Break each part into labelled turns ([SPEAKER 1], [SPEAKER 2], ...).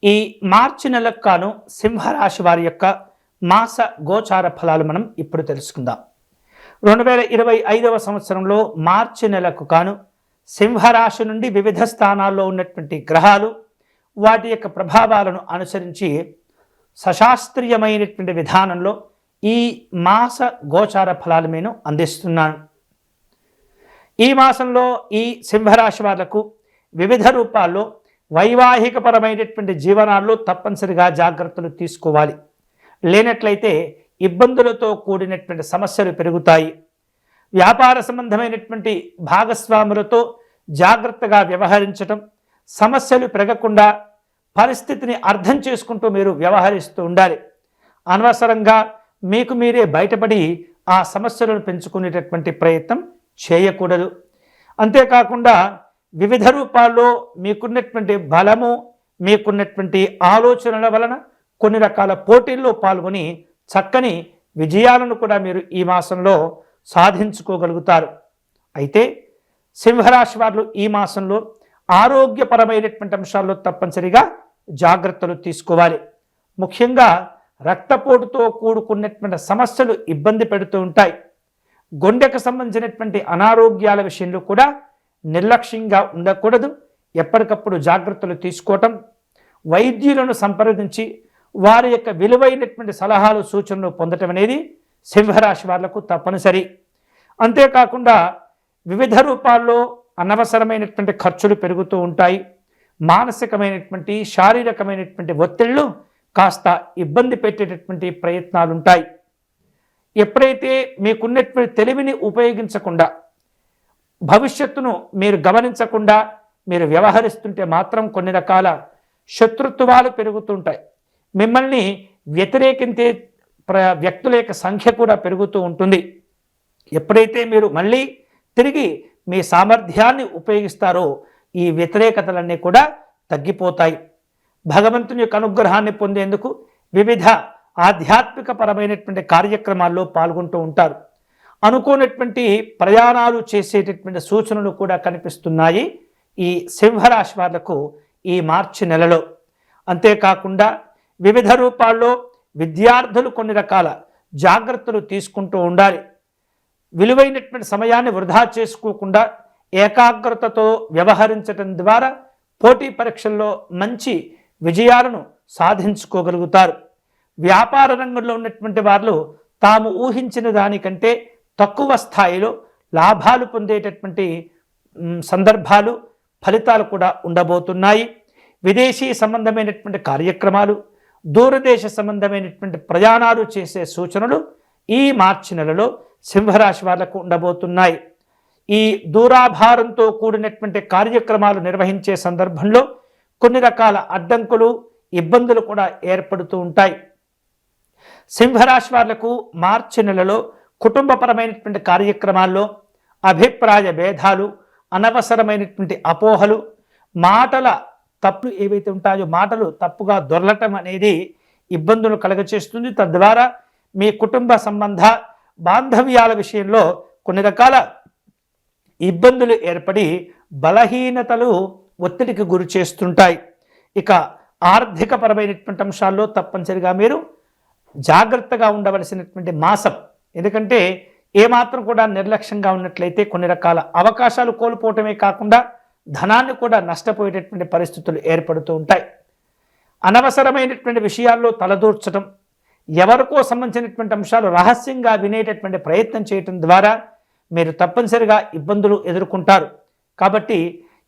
[SPEAKER 1] ఈ మార్చి నెలకు కాను సింహరాశి వారి యొక్క మాస గోచార ఫలాలు మనం ఇప్పుడు తెలుసుకుందాం. 2025వ సంవత్సరంలో మార్చి నెలకు కాను సింహరాశి నుండి వివిధ స్థానాల్లో ఉన్నటువంటి గ్రహాలు వాటి యొక్క ప్రభావాలను అనుసరించి సశాస్త్రీయమైనటువంటి విధానంలో ఈ మాస గోచార ఫలాలు నేను అందిస్తున్నాను. ఈ మాసంలో ఈ సింహరాశి వాళ్లకు వివిధ రూపాల్లో వైవాహికపరమైనటువంటి జీవనాల్లో తప్పనిసరిగా జాగ్రత్తలు తీసుకోవాలి. లేనట్లయితే ఇబ్బందులతో కూడినటువంటి సమస్యలు పెరుగుతాయి. వ్యాపార సంబంధమైనటువంటి భాగస్వాములతో జాగ్రత్తగా వ్యవహరించటం, సమస్యలు పెరగకుండా పరిస్థితిని అర్థం చేసుకుంటూ మీరు వ్యవహరిస్తూ ఉండాలి. అనవసరంగా మీకు మీరే బయటపడి ఆ సమస్యలను పెంచుకునేటటువంటి ప్రయత్నం చేయకూడదు. అంతేకాకుండా వివిధ రూపాల్లో మీకున్నటువంటి బలము, మీకున్నటువంటి ఆలోచనల వలన కొన్ని రకాల పోటీల్లో పాల్గొని చక్కని విజయాలను కూడా మీరు ఈ మాసంలో సాధించుకోగలుగుతారు. అయితే సింహరాశి వారు ఈ మాసంలో ఆరోగ్యపరమైనటువంటి అంశాల్లో తప్పనిసరిగా జాగ్రత్తలు తీసుకోవాలి. ముఖ్యంగా రక్తపోటుతో కూడుకున్నటువంటి సమస్యలు ఇబ్బంది పెడుతూ ఉంటాయి. గుండెకు సంబంధించినటువంటి అనారోగ్యాల విషయంలో కూడా నిర్లక్ష్యంగా ఉండకూడదు. ఎప్పటికప్పుడు జాగ్రత్తలు తీసుకోవటం, వైద్యులను సంప్రదించి వారి యొక్క విలువైనటువంటి సలహాలు సూచనలు పొందటం అనేది సింహరాశి వాళ్లకు తప్పనిసరి. అంతేకాకుండా వివిధ రూపాల్లో అనవసరమైనటువంటి ఖర్చులు పెరుగుతూ ఉంటాయి. మానసికమైనటువంటి శారీరకమైనటువంటి ఒత్తిళ్లు కాస్త ఇబ్బంది పెట్టేటటువంటి ప్రయత్నాలు ఉంటాయి. ఎప్పుడైతే మీకున్నటువంటి తెలివిని ఉపయోగించకుండా, భవిష్యత్తును మీరు గమనించకుండా మీరు వ్యవహరిస్తుంటే మాత్రం కొన్ని రకాల శత్రుత్వాలు పెరుగుతుంటాయి. మిమ్మల్ని వ్యతిరేకించే వ్యక్తుల యొక్క సంఖ్య కూడా పెరుగుతూ ఉంటుంది. ఎప్పుడైతే మీరు మళ్ళీ తిరిగి మీ సామర్థ్యాన్ని ఉపయోగిస్తారో ఈ వ్యతిరేకతలన్నీ కూడా తగ్గిపోతాయి. భగవంతుని యొక్క అనుగ్రహాన్ని పొందేందుకు వివిధ ఆధ్యాత్మిక పరమైనటువంటి కార్యక్రమాల్లో పాల్గొంటూ ఉంటారు. అనుకోనటువంటి ప్రయాణాలు చేసేటటువంటి సూచనలు కూడా కనిపిస్తున్నాయి ఈ సింహరాశి వాళ్లకు ఈ మార్చి నెలలో. అంతేకాకుండా వివిధ రూపాల్లో విద్యార్థులు కొన్ని రకాల జాగ్రత్తలు తీసుకుంటూ ఉండాలి. విలువైనటువంటి సమయాన్ని వృధా చేసుకోకుండా ఏకాగ్రతతో వ్యవహరించడం ద్వారా పోటీ పరీక్షల్లో మంచి విజయాలను సాధించుకోగలుగుతారు. వ్యాపార రంగంలో ఉన్నటువంటి వాళ్ళు తాము ఊహించిన దానికంటే తక్కువ స్థాయిలో లాభాలు పొందేటటువంటి సందర్భాలు, ఫలితాలు కూడా ఉండబోతున్నాయి. విదేశీ సంబంధమైనటువంటి కార్యక్రమాలు, దూరదేశ సంబంధమైనటువంటి ప్రయాణాలు చేసే సూచనలు ఈ మార్చి నెలలో సింహరాశి వాళ్లకు ఉండబోతున్నాయి. ఈ దూరాభారంతో కూడినటువంటి కార్యక్రమాలు నిర్వహించే సందర్భంలో కొన్ని రకాల అడ్డంకులు, ఇబ్బందులు కూడా ఏర్పడుతూ ఉంటాయి. సింహరాశి వాళ్లకు మార్చి నెలలో కుటుంబపరమైనటువంటి కార్యక్రమాల్లో అభిప్రాయ భేదాలు, అనవసరమైనటువంటి అపోహలు, మాటల తప్పులు ఏవైతే ఉంటాయో మాటలు తప్పుగా దొరలటం అనేది ఇబ్బందులు కలగచేస్తుంది. తద్వారా మీ కుటుంబ సంబంధ బాంధవ్యాల విషయంలో కొన్ని రకాల ఇబ్బందులు ఏర్పడి బలహీనతలు ఒత్తిడికి గురి చేస్తుంటాయి. ఇక ఆర్థిక పరమైనటువంటి అంశాల్లో తప్పనిసరిగా మీరు జాగ్రత్తగా ఉండవలసినటువంటి మాసం. ఎందుకంటే ఏమాత్రం కూడా నిర్లక్ష్యంగా ఉన్నట్లయితే కొన్ని రకాల అవకాశాలు కోల్పోవటమే కాకుండా ధనాన్ని కూడా నష్టపోయేటటువంటి పరిస్థితులు ఏర్పడుతూ ఉంటాయి. అనవసరమైనటువంటి విషయాల్లో తలదూర్చడం, ఎవరికో సంబంధించినటువంటి అంశాలు రహస్యంగా వినేటటువంటి ప్రయత్నం చేయటం ద్వారా మీరు తప్పనిసరిగా ఇబ్బందులు ఎదుర్కొంటారు. కాబట్టి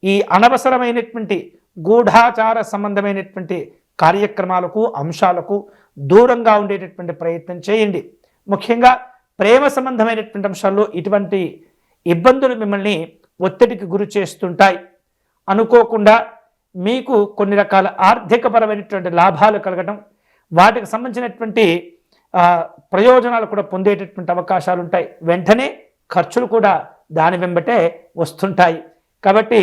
[SPEAKER 1] ఈ అనవసరమైనటువంటి గూఢాచార సంబంధమైనటువంటి కార్యక్రమాలకు, అంశాలకు దూరంగా ఉండేటటువంటి ప్రయత్నం చేయండి. ముఖ్యంగా ప్రేమ సంబంధమైనటువంటి అంశాల్లో ఇటువంటి ఇబ్బందులు మిమ్మల్ని ఒత్తిడికి గురి చేస్తుంటాయి. అనుకోకుండా మీకు కొన్ని రకాల ఆర్థికపరమైనటువంటి లాభాలు కలగడం, వాటికి సంబంధించినటువంటి ప్రయోజనాలు కూడా పొందేటటువంటి అవకాశాలు ఉంటాయి. వెంటనే ఖర్చులు కూడా దాని వెంబటే వస్తుంటాయి. కాబట్టి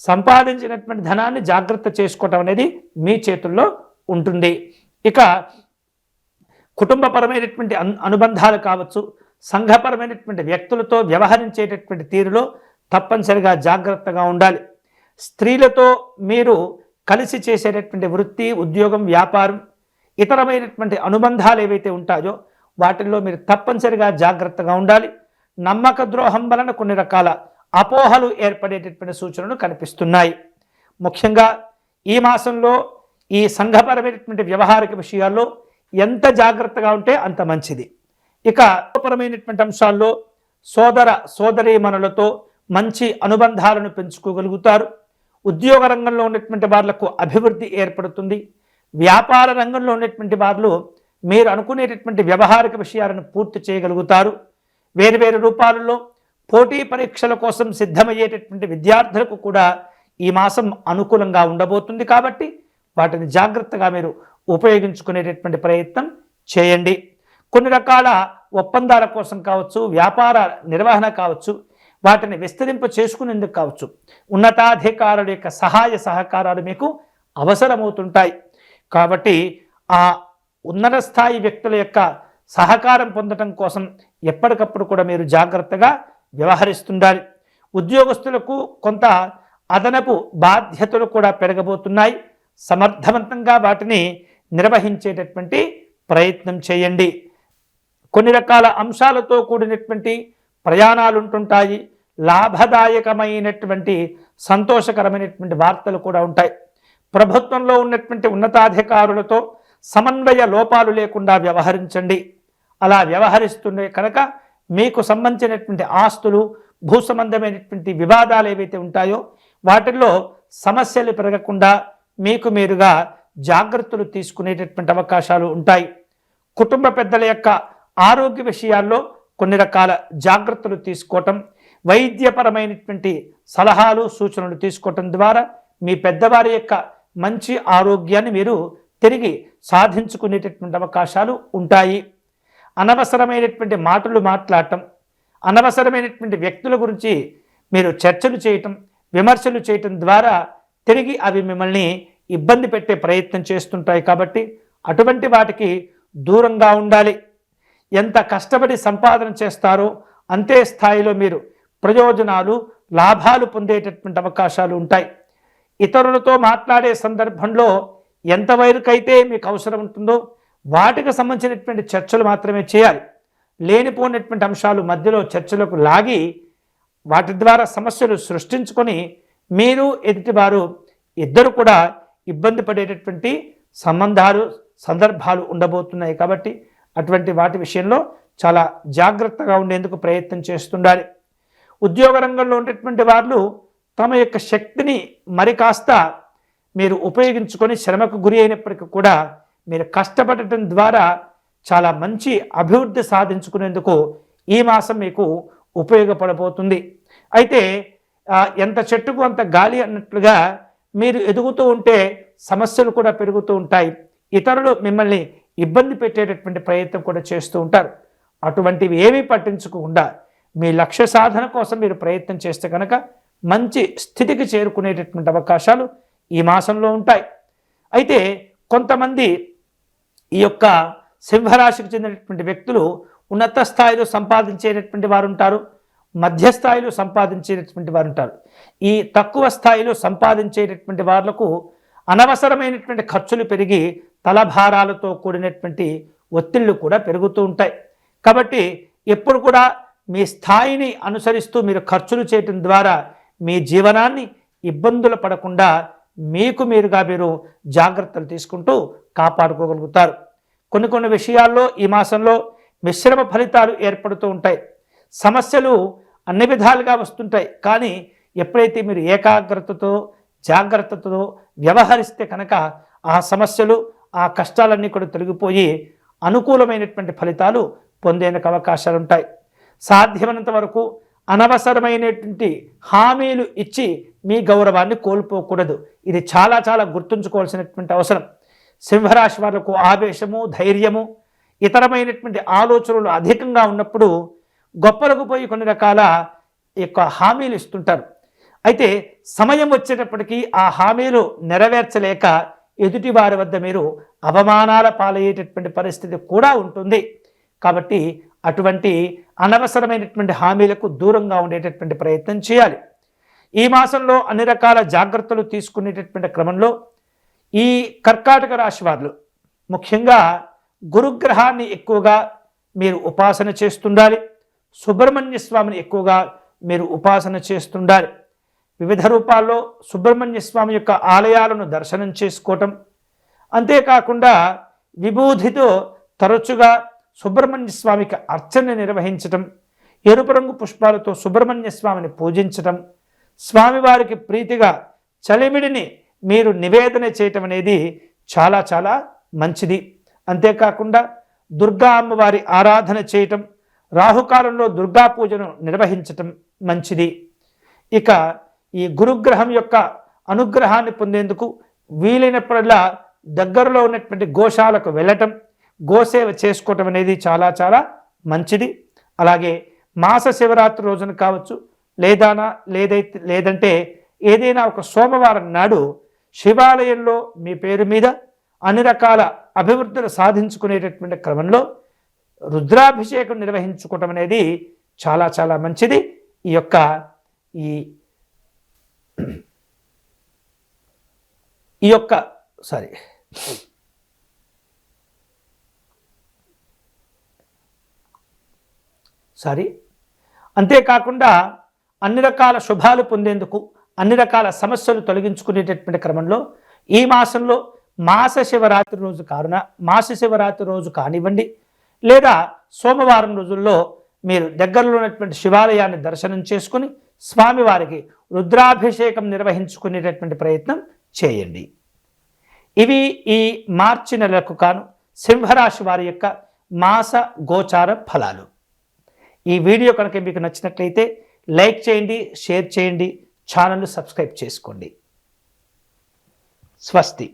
[SPEAKER 1] సంపాదించినటువంటి ధనాన్ని జాగ్రత్త చేసుకోవటం అనేది మీ చేతుల్లో ఉంటుంది. ఇక కుటుంబపరమైనటువంటి అనుబంధాలు కావచ్చు, సంఘపరమైనటువంటి వ్యక్తులతో వ్యవహరించేటటువంటి తీరులో తప్పనిసరిగా జాగ్రత్తగా ఉండాలి. స్త్రీలతో మీరు కలిసి చేసేటటువంటి వృత్తి, ఉద్యోగం, వ్యాపారం, ఇతరమైనటువంటి అనుబంధాలు ఏవైతే ఉంటాయో వాటిల్లో మీరు తప్పనిసరిగా జాగ్రత్తగా ఉండాలి. నమ్మక ద్రోహం వలన కొన్ని రకాల అపోహలు ఏర్పడేటటువంటి సూచనలు కనిపిస్తున్నాయి. ముఖ్యంగా ఈ మాసంలో ఈ సంఘపరమైనటువంటి వ్యవహారిక విషయాల్లో ఎంత జాగ్రత్తగా ఉంటే అంత మంచిది. ఇక పరమైనటువంటి అంశాల్లో సోదర సోదరీమణులతో మంచి అనుబంధాలను పెంచుకోగలుగుతారు. ఉద్యోగ రంగంలో ఉన్నటువంటి వాళ్లకు అభివృద్ధి ఏర్పడుతుంది. వ్యాపార రంగంలో ఉన్నటువంటి వాళ్ళు మీరు అనుకునేటటువంటి వ్యవహారిక విషయాలను పూర్తి చేయగలుగుతారు. వేరువేరు రూపాలలో పోటీ పరీక్షల కోసం సిద్ధమయ్యేటటువంటి విద్యార్థులకు కూడా ఈ మాసం అనుకూలంగా ఉండబోతుంది. కాబట్టి వాటిని జాగ్రత్తగా మీరు ఉపయోగించుకునేటటువంటి ప్రయత్నం చేయండి. కొన్ని రకాల ఒప్పందాల కోసం కావచ్చు, వ్యాపార నిర్వహణ కావచ్చు, వాటిని విస్తరింప చేసుకునేందుకు కావచ్చు, ఉన్నతాధికారుల యొక్క సహాయ సహకారాలు మీకు అవసరమవుతుంటాయి. కాబట్టి ఆ ఉన్నత స్థాయి వ్యక్తుల యొక్క సహకారం పొందడం కోసం ఎప్పటికప్పుడు కూడా మీరు జాగ్రత్తగా వ్యవహరిస్తుండాలి. ఉద్యోగస్తులకు కొంత అదనపు బాధ్యతలు కూడా పెరగబోతున్నాయి. సమర్థవంతంగా వాటిని నిర్వహించేటటువంటి ప్రయత్నం చేయండి. కొన్ని రకాల అంశాలతో కూడినటువంటి ప్రయాణాలు ఉంటుంటాయి. లాభదాయకమైనటువంటి సంతోషకరమైనటువంటి వార్తలు కూడా ఉంటాయి. ప్రభుత్వంలో ఉన్నటువంటి ఉన్నతాధికారులతో సమన్వయ లోపాలు లేకుండా వ్యవహరించండి. అలా వ్యవహరిస్తుండే కనుక మీకు సంబంధించినటువంటి ఆస్తులు, భూ సంబంధమైనటువంటి వివాదాలు ఏవైతే ఉంటాయో వాటిల్లో సమస్యలు పెరగకుండా మీకు మీరుగా జాగ్రత్తలు తీసుకునేటటువంటి అవకాశాలు ఉంటాయి. కుటుంబ పెద్దల యొక్క ఆరోగ్య విషయాల్లో కొన్ని రకాల జాగ్రత్తలు తీసుకోవటం, వైద్యపరమైనటువంటి సలహాలు సూచనలు తీసుకోవటం ద్వారా మీ పెద్దవారి యొక్క మంచి ఆరోగ్యాన్ని మీరు తిరిగి సాధించుకునేటటువంటి అవకాశాలు ఉంటాయి. అనవసరమైనటువంటి మాటలు మాట్లాడటం, అనవసరమైనటువంటి వ్యక్తుల గురించి మీరు చర్చలు చేయటం, విమర్శలు చేయటం ద్వారా తిరిగి అవి మిమ్మల్ని ఇబ్బంది పెట్టే ప్రయత్నం చేస్తుంటాయి. కాబట్టి అటువంటి వాటికి దూరంగా ఉండాలి. ఎంత కష్టపడి సంపాదన చేస్తారో అంతే స్థాయిలో మీరు ప్రయోజనాలు, లాభాలు పొందేటటువంటి అవకాశాలు ఉంటాయి. ఇతరులతో మాట్లాడే సందర్భంలో ఎంతవరకైతే మీకు అవసరం ఉంటుందో వాటికి సంబంధించినటువంటి చర్చలు మాత్రమే చేయాలి. లేనిపోయినటువంటి అంశాలు మధ్యలో చర్చలకు లాగి వాటి ద్వారా సమస్యలు సృష్టించుకొని మీరు ఎదుటివారు ఇద్దరు కూడా ఇబ్బంది పడేటటువంటి సందర్భాలు ఉండబోతున్నాయి. కాబట్టి అటువంటి వాటి విషయంలో చాలా జాగ్రత్తగా ఉండేందుకు ప్రయత్నం చేస్తుండాలి. ఉద్యోగ రంగంలో ఉండేటువంటి వాళ్ళు తమ యొక్క శక్తిని మరి కాస్త మీరు ఉపయోగించుకొని శ్రమకు గురి అయినప్పటికీ కూడా మీరు కష్టపడటం ద్వారా చాలా మంచి అభివృద్ధి సాధించుకునేందుకు ఈ మాసం మీకు ఉపయోగపడబోతుంది. అయితే ఎంత చెట్టుకు అంత గాలి అన్నట్లుగా మీరు ఎదుగుతూ ఉంటే సమస్యలు కూడా పెరుగుతూ ఉంటాయి. ఇతరులు మిమ్మల్ని ఇబ్బంది పెట్టేటటువంటి ప్రయత్నం కూడా చేస్తూ ఉంటారు. అటువంటివి ఏమీ పట్టించుకోకుండా మీ లక్ష్య సాధన కోసం మీరు ప్రయత్నం చేస్తే కనుక మంచి స్థితికి చేరుకునేటటువంటి అవకాశాలు ఈ మాసంలో ఉంటాయి. అయితే కొంతమంది ఈ యొక్క సింహరాశికి చెందినటువంటి వ్యక్తులు ఉన్నత స్థాయిలో సంపాదించేటటువంటి వారు ఉంటారు, మధ్యస్థాయిలో సంపాదించేటటువంటి వారు ఉంటారు. ఈ తక్కువ స్థాయిలో సంపాదించేటటువంటి వాళ్లకు అనవసరమైనటువంటి ఖర్చులు పెరిగి తలభారాలతో కూడినటువంటి ఒత్తిళ్లు కూడా పెరుగుతూ ఉంటాయి. కాబట్టి ఎప్పుడు కూడా మీ స్థాయిని అనుసరిస్తూ మీరు ఖర్చులు చేయటం ద్వారా మీ జీవనాన్ని ఇబ్బందులు పడకుండా మీకు మీరుగా మీరు జాగ్రత్తలు తీసుకుంటూ కాపాడుకోగలుగుతారు. కొన్ని విషయాల్లో ఈ మాసంలో మిశ్రమ ఫలితాలు ఏర్పడుతూ ఉంటాయి. సమస్యలు అన్ని విధాలుగా వస్తుంటాయి. కానీ ఎప్పుడైతే మీరు ఏకాగ్రతతో జాగ్రత్తతో వ్యవహరిస్తే కనుక ఆ సమస్యలు, ఆ కష్టాలన్నీ కూడా తొలగిపోయి అనుకూలమైనటువంటి ఫలితాలు పొందేందుకు అవకాశాలు ఉంటాయి. సాధ్యమైనంత వరకు అనవసరమైనటువంటి హామీలు ఇచ్చి మీ గౌరవాన్ని కోల్పోకూడదు. ఇది చాలా చాలా గుర్తుంచుకోవాల్సినటువంటి అవసరం. సింహరాశి వాళ్లకు ఆవేశము, ధైర్యము, ఇతరమైనటువంటి ఆలోచనలు అధికంగా ఉన్నప్పుడు గొప్పలకు పోయి కొన్ని రకాల యొక్క హామీలు ఇస్తుంటారు. అయితే సమయం వచ్చేటప్పటికీ ఆ హామీలు నెరవేర్చలేక ఎదుటి వారి వద్ద మీరు అవమానాల పాలయ్యేటటువంటి పరిస్థితి కూడా ఉంటుంది. కాబట్టి అటువంటి అనవసరమైనటువంటి హామీలకు దూరంగా ఉండేటటువంటి ప్రయత్నం చేయాలి. ఈ మాసంలో అన్ని రకాల జాగ్రత్తలు తీసుకునేటటువంటి క్రమంలో ఈ కర్కాటక రాశి వారు ముఖ్యంగా గురుగ్రహాన్ని ఎక్కువగా మీరు ఉపాసన చేస్తుండాలి. సుబ్రహ్మణ్య స్వామిని ఎక్కువగా మీరు ఉపాసన చేస్తుండాలి. వివిధ రూపాల్లో సుబ్రహ్మణ్య స్వామి యొక్క ఆలయాలను దర్శనం చేసుకోవటం, అంతేకాకుండా విభూతితో తరచుగా సుబ్రహ్మణ్య స్వామికి అర్చన నిర్వహించటం, ఎరుపు రంగు పుష్పాలతో సుబ్రహ్మణ్య స్వామిని పూజించటం, స్వామివారికి ప్రీతిగా చలిమిడిని మీరు నివేదన చేయటం అనేది చాలా చాలా మంచిది. అంతేకాకుండా దుర్గా అమ్మవారి ఆరాధన చేయటం, రాహుకాలంలో దుర్గా పూజను నిర్వహించటం మంచిది. ఇక ఈ గురుగ్రహం యొక్క అనుగ్రహాన్ని పొందేందుకు వీలైనప్పుడల్లా దగ్గరలో ఉన్నటువంటి గోశాలకు వెళ్ళటం, గోసేవ చేసుకోవటం అనేది చాలా చాలా మంచిది. అలాగే మాస శివరాత్రి రోజున కావచ్చు, లేదంటే ఏదైనా ఒక సోమవారం నాడు శివాలయంలో మీ పేరు మీద అన్ని రకాల అభివృద్ధులు సాధించుకునేటటువంటి క్రమంలో రుద్రాభిషేకం నిర్వహించుకోవటం అనేది చాలా చాలా మంచిది. ఈ యొక్క అంతేకాకుండా అన్ని రకాల శుభాలు పొందేందుకు, అన్ని రకాల సమస్యలు తొలగించుకునేటటువంటి క్రమంలో ఈ మాసంలో మాస శివరాత్రి రోజు కానివ్వండి, లేదా సోమవారం రోజుల్లో మీరు దగ్గరలో ఉన్నటువంటి శివాలయాన్ని దర్శనం చేసుకుని స్వామివారికి రుద్రాభిషేకం నిర్వహించుకునేటటువంటి ప్రయత్నం చేయండి. ఇవి ఈ మార్చి నెలకు కాను సింహరాశి వారి యొక్క మాస గోచార ఫలాలు. ఈ వీడియో కనుక మీకు నచ్చినట్లయితే లైక్ చేయండి, షేర్ చేయండి, ఛానల్ను సబ్స్క్రైబ్ చేసుకోండి. స్వస్తి.